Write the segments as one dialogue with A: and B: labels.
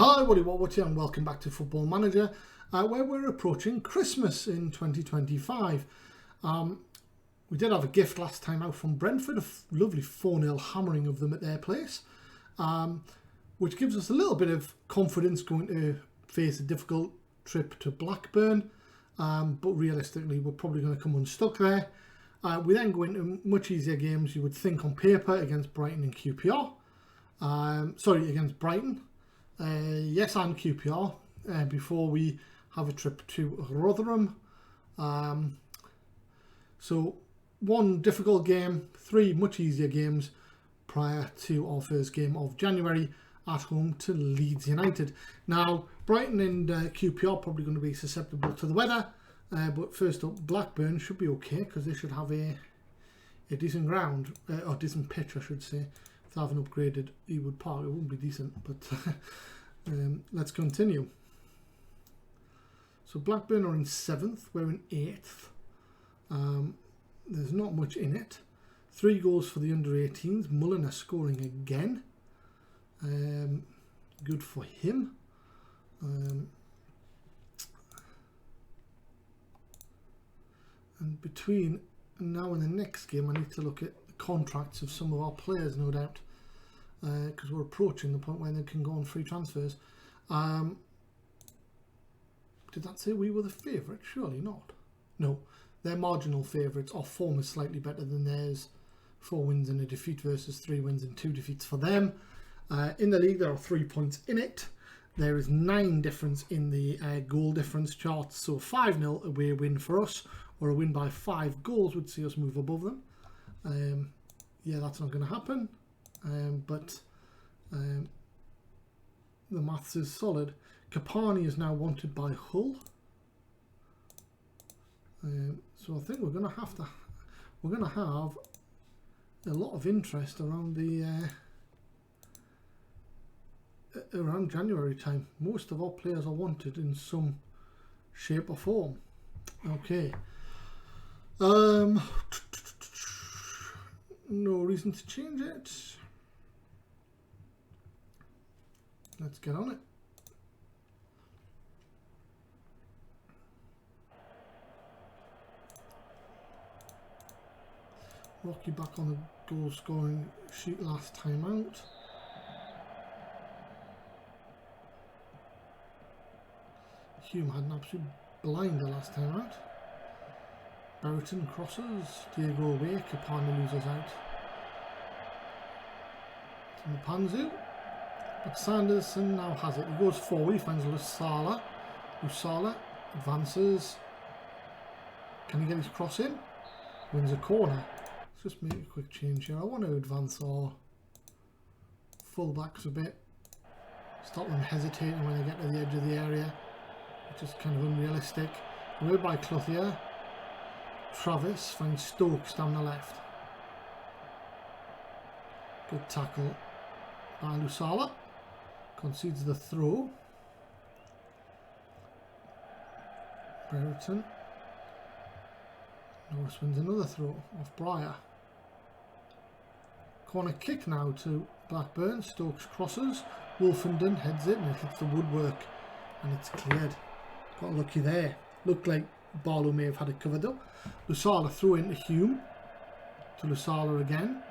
A: Hi, what's and welcome back to Football Manager, where we're approaching Christmas in 2025. We did have a gift last time out from Brentford, a lovely 4-0 hammering of them at their place, which gives us a little bit of confidence going to face a difficult trip to Blackburn, but realistically we're probably going to come unstuck there. We then go into much easier games, you would think, on paper against Brighton and QPR. Against Brighton. Yes, and QPR, before we have a trip to Rotherham. So one difficult game, 3 much easier games prior to our first game of January at home to Leeds United. Now, Brighton and QPR are probably going to be susceptible to the weather, but first up, Blackburn should be okay because they should have a decent ground, or decent pitch, I should say. If they haven't upgraded Ewood Park, it wouldn't be decent, but let's continue. So Blackburn are in 7th, we're in 8th. There's not much in it. 3 goals for the under-18s. Mullin are scoring again. Good for him. And between now and the next game, I need to look at the contracts of some of our players, no doubt, because we're approaching the point where they can go on free transfers. Did that say we were the favourite? Surely not. No, they're marginal favourites. Our form is slightly better than theirs. 4 wins and a defeat versus 3 wins and 2 defeats for them. In the league, there are 3 points in it. There is 9 difference in the goal difference chart. So 5-0 away win for us, or a win by 5 goals would see us move above them. Yeah, that's not going to happen. But the maths is solid. Kapani is now wanted by Hull. So I think we're going to have a lot of interest around the around January time. Most of our players are wanted in some shape or form. Okay. No reason to change it. Let's get on it. Rocky back on the goal scoring sheet last time out. Hulme had an absolute blinder last time out. Brereton crosses, Diego away, Kapani loses out. To Mpanzu, but Sanderson now has it. He goes forward, he finds Lusala. Lusala advances. Can he get his cross in? Wins a corner. Let's just make a quick change here. I want to advance our fullbacks a bit. Stop them hesitating when they get to the edge of the area, which is kind of unrealistic. We're by Clouthier. Travis finds Stokes down the left. Good tackle by Lusala. Concedes the throw. Brereton. Norris wins another throw off Breyer. Corner kick now to Blackburn. Stokes crosses. Wolfenden heads it and it hits the woodwork and it's cleared. Got lucky there. Looked like Barlow may have had it covered up. Lusala throw into Hulme. To Lusala again.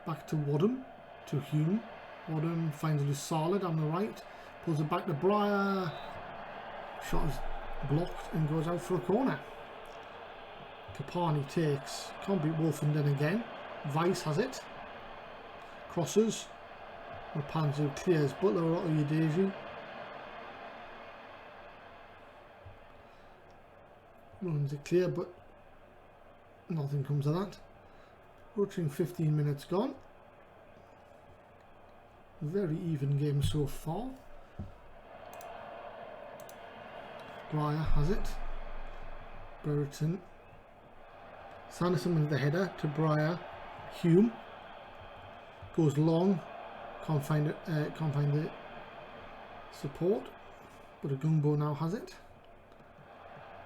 A: Back to Wadham. To Hulme. Wadham finds Lusala down the right. Pulls it back to Breyer. Shot is blocked and goes out for a corner. Kapani takes. Can't beat Wolfenden again. Weiss has it. Crosses. Mpanzu clears. Butler or Oyedeji. Runs it clear, but nothing comes of that. Approaching 15 minutes gone. Very even game so far. Breyer has it. Brereton. Sanderson with the header to Breyer. Hulme goes long. Can't find it. Can't find the support. But Agumbo now has it.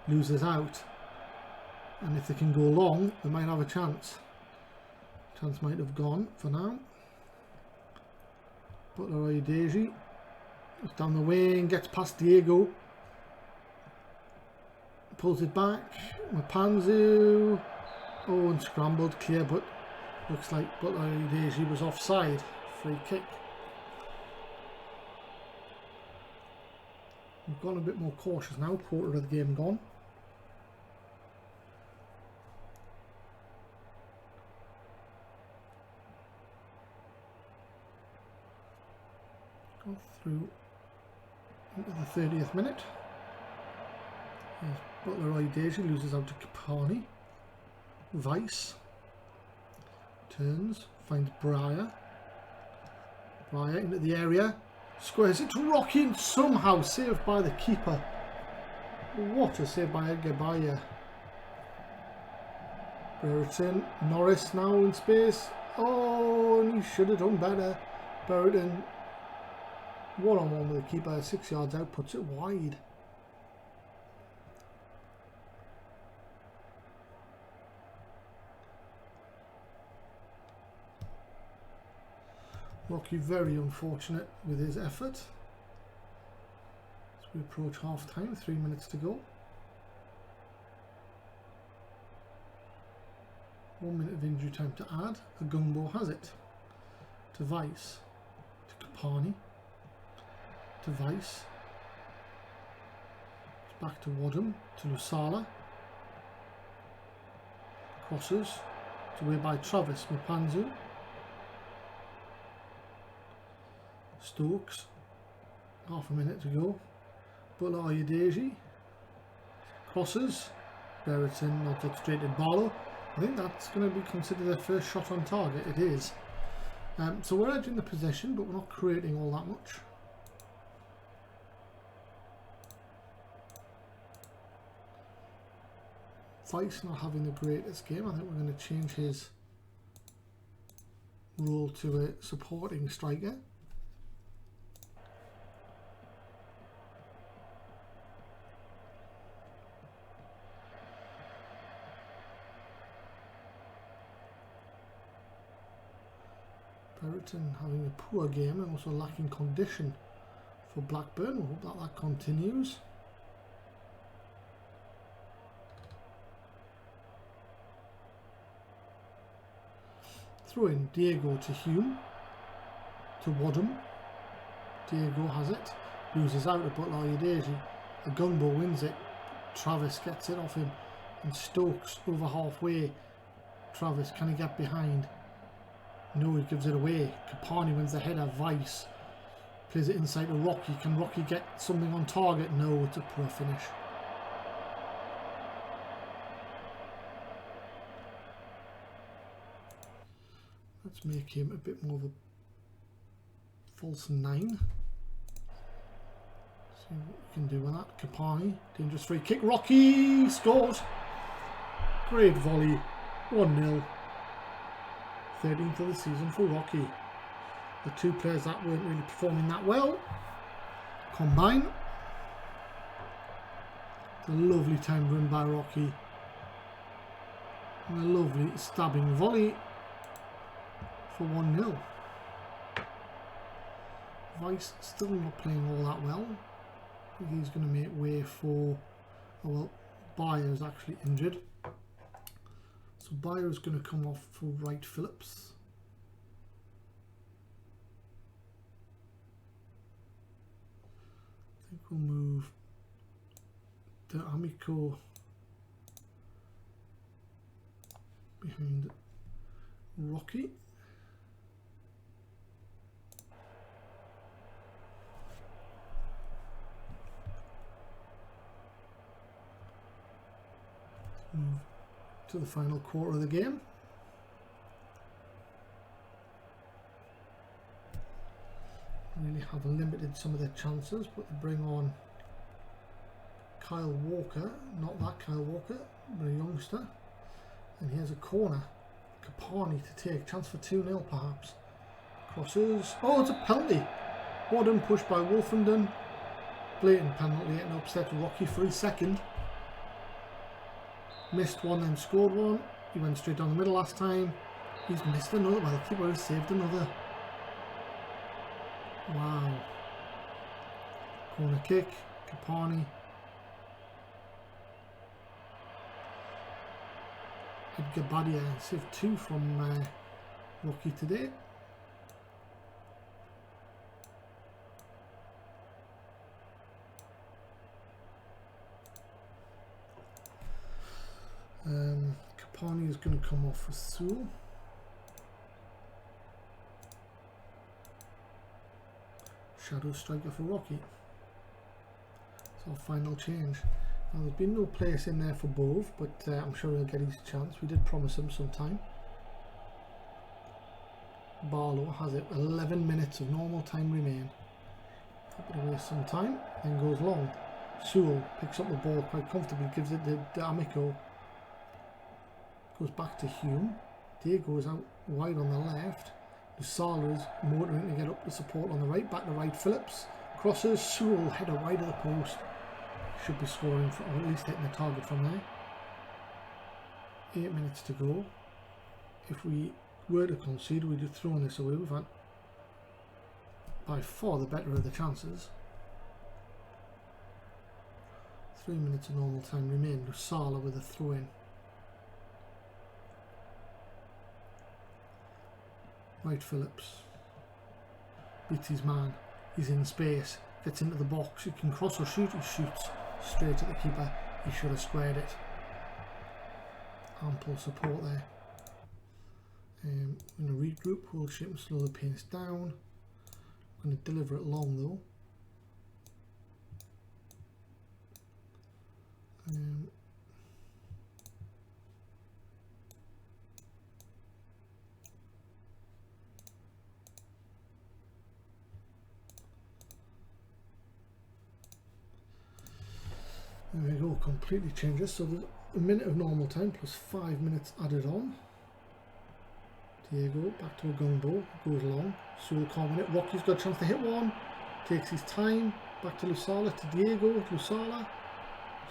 A: Loses out, and if they can go long, they might have a chance. Chance might have gone for now. Butler Oyedeji Goes down the wing, gets past Diego. Pulls it back. Mpanzu. Oh, and scrambled clear, but looks like Blyth was offside. Free kick. We've gone a bit more cautious now. Quarter of the game gone. Go through into the 30th minute. Yes, Blyth loses out to Kapani. Vice turns, finds Breyer. Breyer into the area, squares it to Rocky and somehow saved by the keeper. What a save by Mbaye. Brereton, Norris now in space. Oh, and he should have done better. Brereton, one-on-one with the keeper, 6 yards out, puts it wide. Rocky very unfortunate with his effort. As we approach half time, 3 minutes to go. 1 minute of injury time to add. Agumbo has it. To Vice. To Kapani. To Vice. It's back to Wadham. To Lusala. Crosses. To away by Travis. Mpanzu. Stokes, half a minute to go. Blyth crosses. Brereton nods it straight at Barlow. I think that's going to be considered their first shot on target. It is. So we're edging the possession, but we're not creating all that much. Vice not having the greatest game. I think we're going to change his role to a supporting striker. Brereton having a poor game and also lacking condition for Blackburn. We hope that continues. Throw in Diego to Hulme, to Wadham. Diego has it, loses out to Blyth. Agumbo wins it. Travis gets it off him, and Stokes over halfway. Travis, can he get behind? No, he gives it away. Kapani wins the header. Vice plays it inside to Rocky. Can Rocky get something on target? No, it's a poor finish. Let's make him a bit more of a false 9. See what we can do with that. Kapani, dangerous free kick. Rocky scores. Great volley. 1-0. 13th of the season for Rocky. The two players that weren't really performing that well combine. It's a lovely time run by Rocky. And a lovely stabbing volley for 1-0. Vice still not playing all that well. I think he's going to make way for, oh well, Mbaye is actually injured. So Mbaye is going to come off for Wright-Phillips. I think we'll move the Amico behind Rocky. Move to the final quarter of the game. Really have limited some of their chances, but they bring on Kyle Walker, not that Kyle Walker, but a youngster. And here's a corner. Kapani to take, chance for 2-0 perhaps. Crosses, oh, it's a penalty. Wadham pushed by Wolfenden. Blatant penalty, getting upset Rocky for his second. Missed one, then scored one. He went straight down the middle last time. He's missed another, well, the keeper has saved another. Wow. Corner kick, Kapani. Edgar Badia saved 2 from Rocky today. Kapani is going to come off for Sewell. Shadow striker for Rocky. It's our final change. Now there's been no place in there for both, but I'm sure he'll get his chance. We did promise him some time. Barlow has it. 11 minutes of normal time remain. Happy to waste some time. Then goes long. Sewell picks up the ball quite comfortably, gives it to Amico. Goes back to Hulme. Diego is out wide on the left. Lusala is motoring to get up the support on the right. Back to Wright-Phillips. Crosses. Sewell header wide of the post. Should be scoring, or at least hitting the target from there. 8 minutes to go. If we were to concede, we'd have thrown this away. We've had by far the better of the chances. 3 minutes of normal time remain. Lusala with a throw in. Wright-Phillips beats his man. He's in space. Gets into the box. He can cross or shoot. He shoots straight at the keeper. He should have squared it. Ample support there. I'm going to regroup. Hold shape and slow the pace down. I'm going to deliver it long though. There we go, completely changes. So there's a minute of normal time plus 5 minutes added on. Diego back to a gun ball, goes long. Sewell can't win it. Rocky's got a chance to hit one. Takes his time. Back to Lusala, to Diego. Lusala.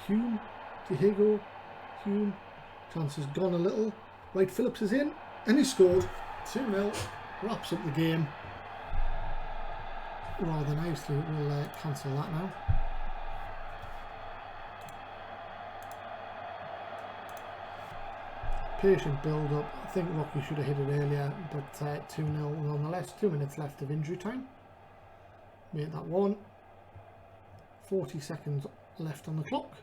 A: Hulme. Diego. Hulme. Chance has gone a little. Wright-Phillips is in. And he scored. 2-0. Wraps up the game. Rather nicely. We'll cancel that now. Patient build up. I think Rocky should have hit it earlier, but 2-0 nonetheless. 2 minutes left of injury time. Made that one. 40 seconds left on the clock.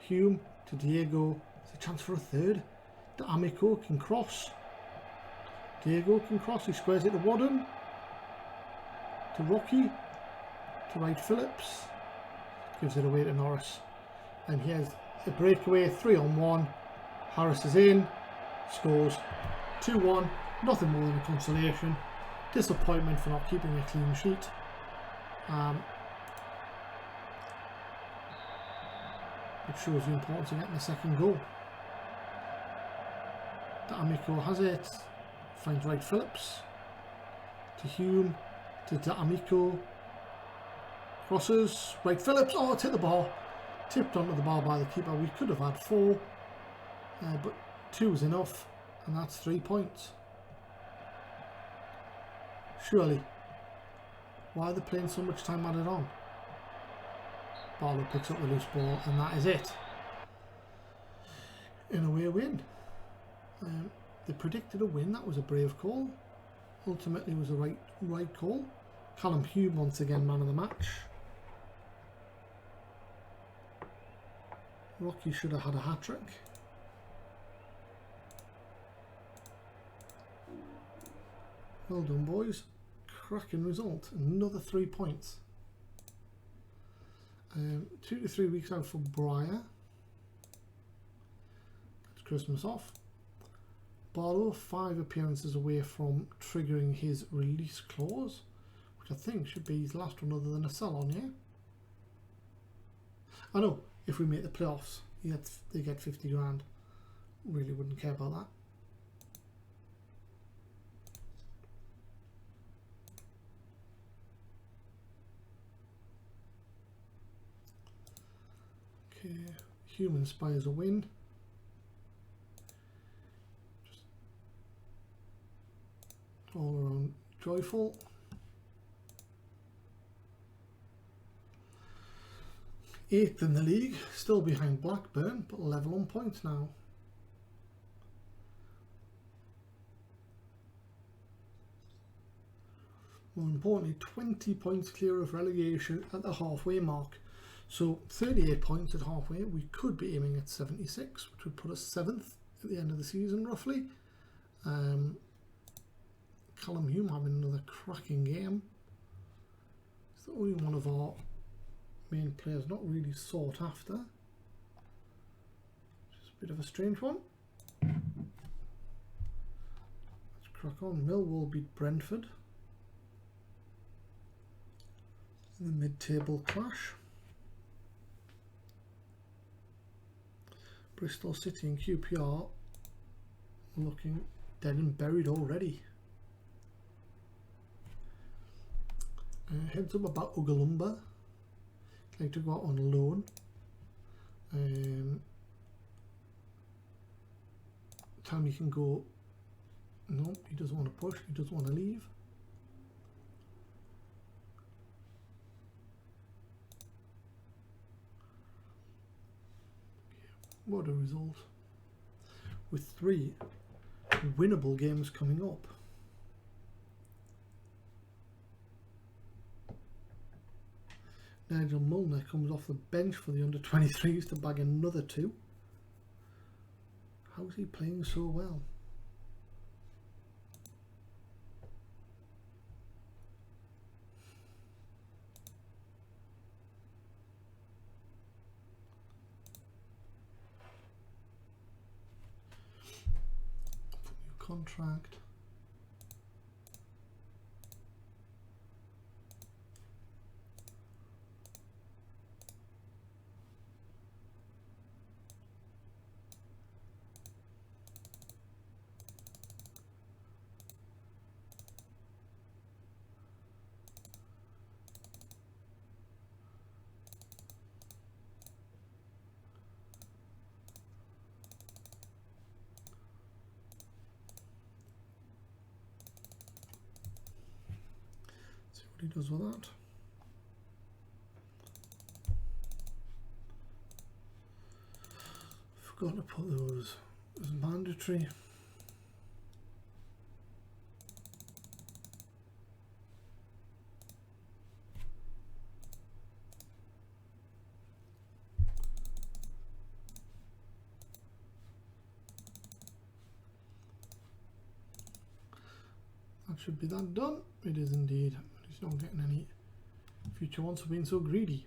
A: Hulme to Diego. There's a chance for a third. The Amico can cross. Diego can cross. He squares it to Wadham. To Rocky. To Wright-Phillips. Gives it away to Norris. And here's a breakaway. 3-on-1. Harris is in. Scores. 2-1. Nothing more than a consolation. Disappointment for not keeping a clean sheet. It shows the importance of getting a second goal. The Amico has it. Finds Wright-Phillips. To Hulme. To Amico. Crosses. Wright-Phillips. Oh, it's hit the bar. Tipped onto the bar by the keeper. We could have had 4. But 2 is enough. And that's 3 points. Surely. Why are they playing so much time added on? Barlow picks up the loose ball and that is it. In a way, a win. They predicted a win. That was a brave call. Ultimately it was a right call. Callum Hulme once again man of the match. Rocky should have had a hat-trick. Well done boys. Cracking result. Another 3 points. 2 to 3 weeks out for Briar. That's Christmas off. Barlow 5 appearances away from triggering his release clause, which I think should be his last one other than a sell-on, yeah? I know, if we make the playoffs, they get 50 grand. Really wouldn't care about that. Okay, Hulme inspires a win. Just all around joyful. 8th in the league, still behind Blackburn, but level on points now. More importantly, 20 points clear of relegation at the halfway mark. So 38 points at halfway, we could be aiming at 76, which would put us 7th at the end of the season roughly. Callum Hulme having another cracking game. He's the only one of our main players not really sought after. Just a bit of a strange one. Let's crack on. Millwall beat Brentford in the mid-table clash. Bristol City and QPR looking dead and buried already. Heads up about Ugalumba. Like to go out on loan. Time he can go. No, he doesn't want to push. He doesn't want to leave. What a result. With 3 winnable games coming up. Nigel Milner comes off the bench for the under-23s to bag another 2. How is he playing so well? New contract. He does with that. Forgot to put those as mandatory. That should be that done. It is indeed. He's not getting any future ones for being so greedy.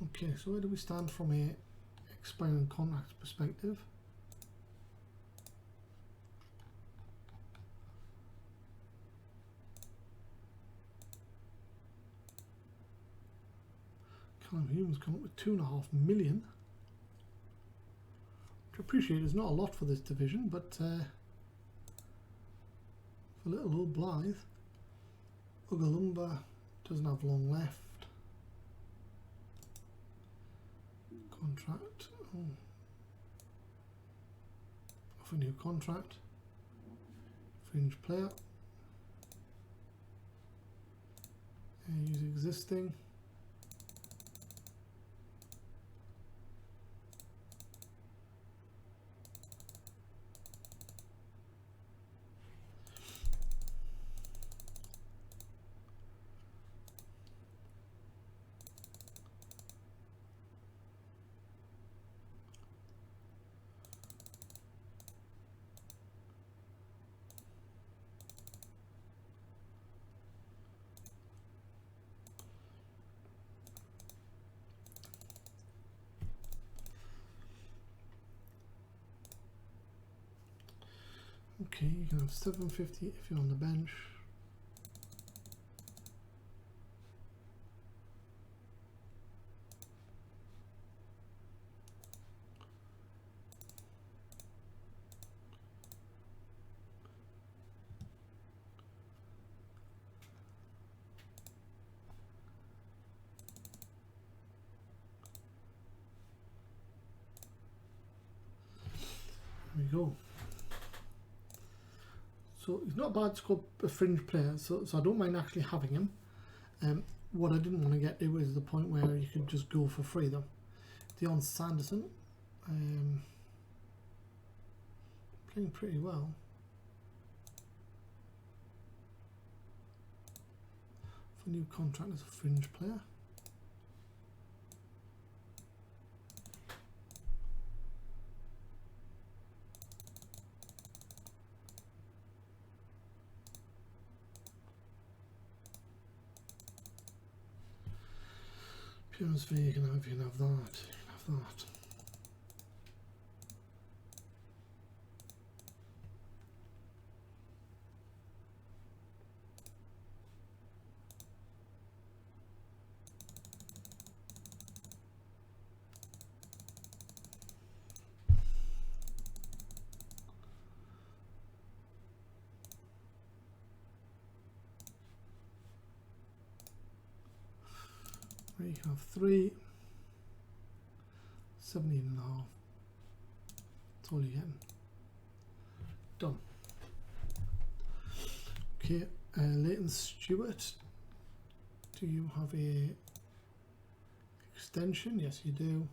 A: Okay, so where do we stand from a expiring contract perspective? Callum Hulme's come up with 2.5 million. Which I appreciate is not a lot for this division, but for little old Blyth. Ugalumba doesn't have long left. Contract. Oh. Off a new contract. Fringe player. Use existing. Okay, you can have 750 if you're on the bench. we go. So he's not a bad squad, a fringe player, so I don't mind actually having him. What I didn't want to get to is the point where you could just go for free though. Dion Sanderson, playing pretty well. For new contract as a fringe player. Appearance fee, you can have that, you can have that. You can have 3, 17.5. That's all you're getting. Done. Okay, Leighton Stewart. Do you have a extension? Yes, you do.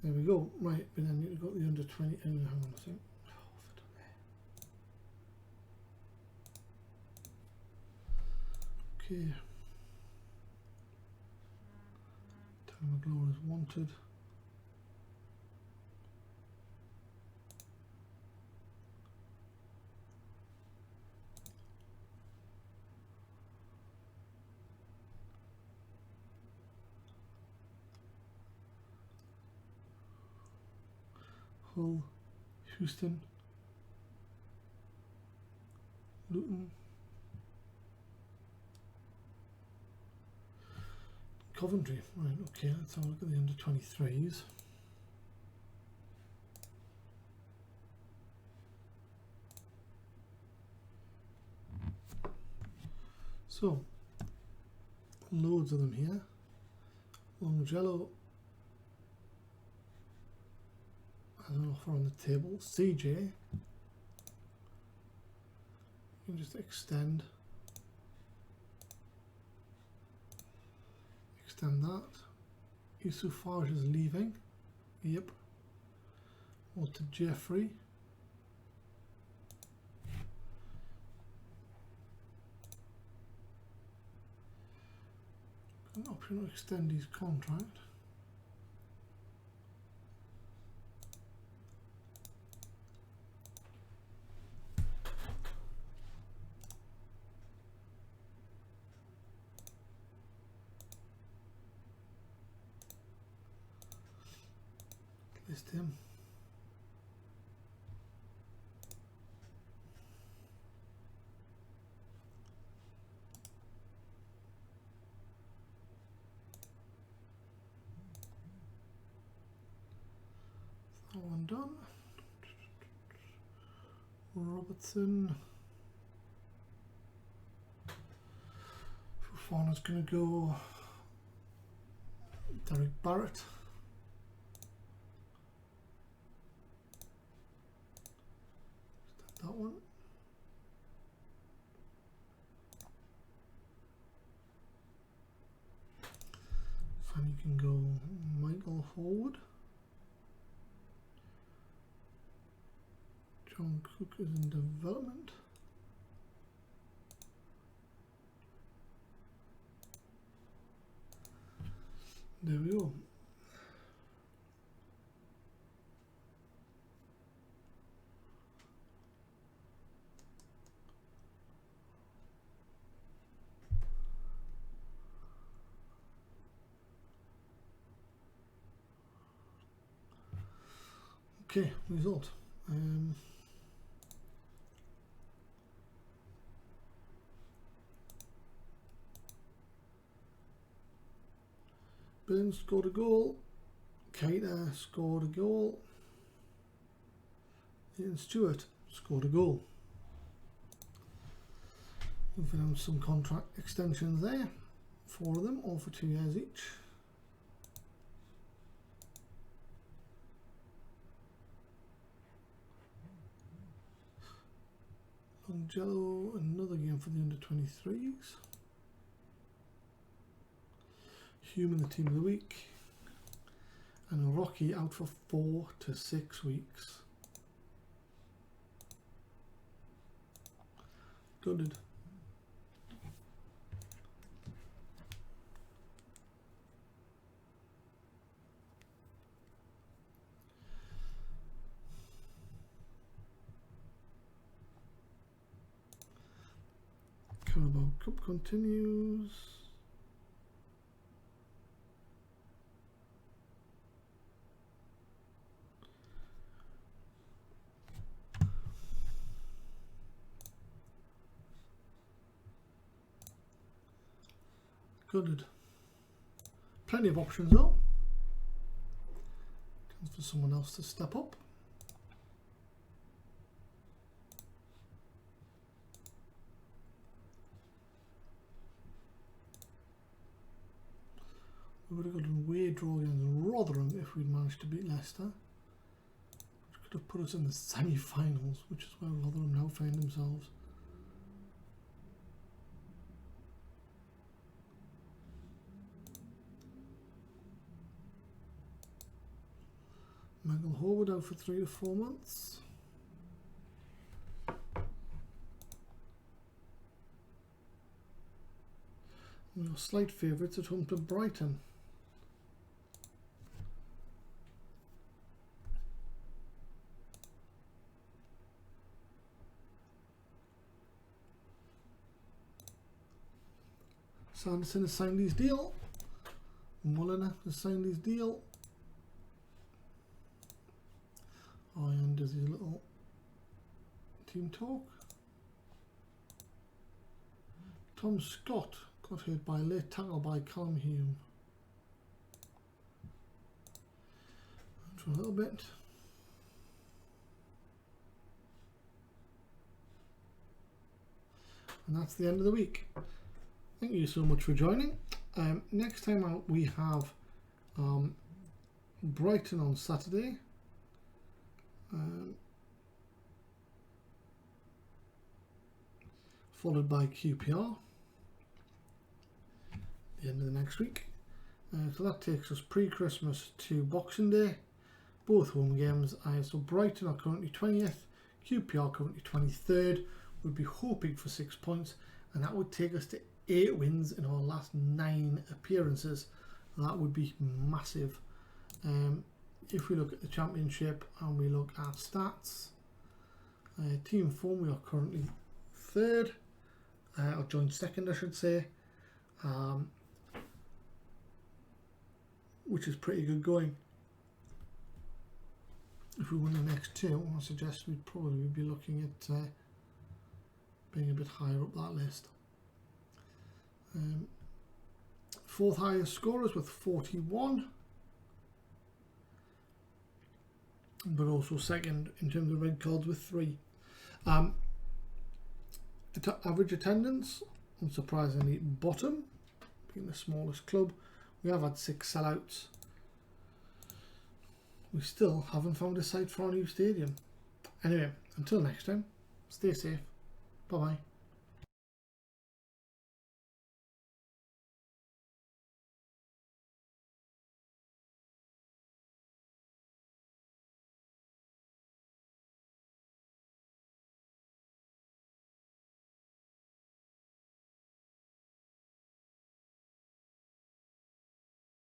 A: There we go. Right, but then you've got the under 20. Hang on a second. Okay. Tom McGlower is wanted. Hull, Houston, Luton, Coventry. Right, okay, let's have a look at the under 23s. So, loads of them here. Longello has an offer on the table. CJ, you can just extend that. Isufaj is leaving. Yep. Or to Jeffrey. An option to extend his contract. List him. That one done. Robertson. Fofana's going to go. Derek Barrett. That one. And you can go Michael Howard. John Cook is in development. There we go. Okay, result. Burns scored a goal. Keita scored a goal. Ian Stewart scored a goal. We've announced some contract extensions there. 4 of them, all for 2 years each. Jello, another game for the under-23s. Hulme, the team of the week. And Rocky out for 4 to 6 weeks. Good. Carabao Cup continues. Good. Plenty of options though. Time for someone else to step up. We would have got an away draw against Rotherham if we'd managed to beat Leicester, which could have put us in the semi-finals, which is where Rotherham now find themselves. Michael Horwood out for 3 to 4 months. We are slight favourites at home to Brighton. Sanderson has signed his deal. Mulliner has signed his deal. Ian does his little team talk. Tom Scott got hit by a late tackle by Hulme. For a little bit. And that's the end of the week. Thank you so much for joining. Next time out we have Brighton on Saturday. Followed by QPR the end of the next week. So that takes us pre-Christmas to Boxing Day, both home games. So Brighton are currently 20th, QPR currently 23rd. We'd be hoping for 6 points, and that would take us to 8 wins in our last 9 appearances. That would be massive. If we look at the Championship and we look at stats, team form, we are currently 3rd, or joint 2nd I should say, which is pretty good going. If we win the next 2, I suggest we'd probably be looking at being a bit higher up that list. 4th highest scorers with 41. But also 2nd in terms of red cards with 3. Average attendance, unsurprisingly, bottom, being the smallest club. We have had 6 sellouts. We still haven't found a site for our new stadium. Anyway, until next time, stay safe. Bye bye.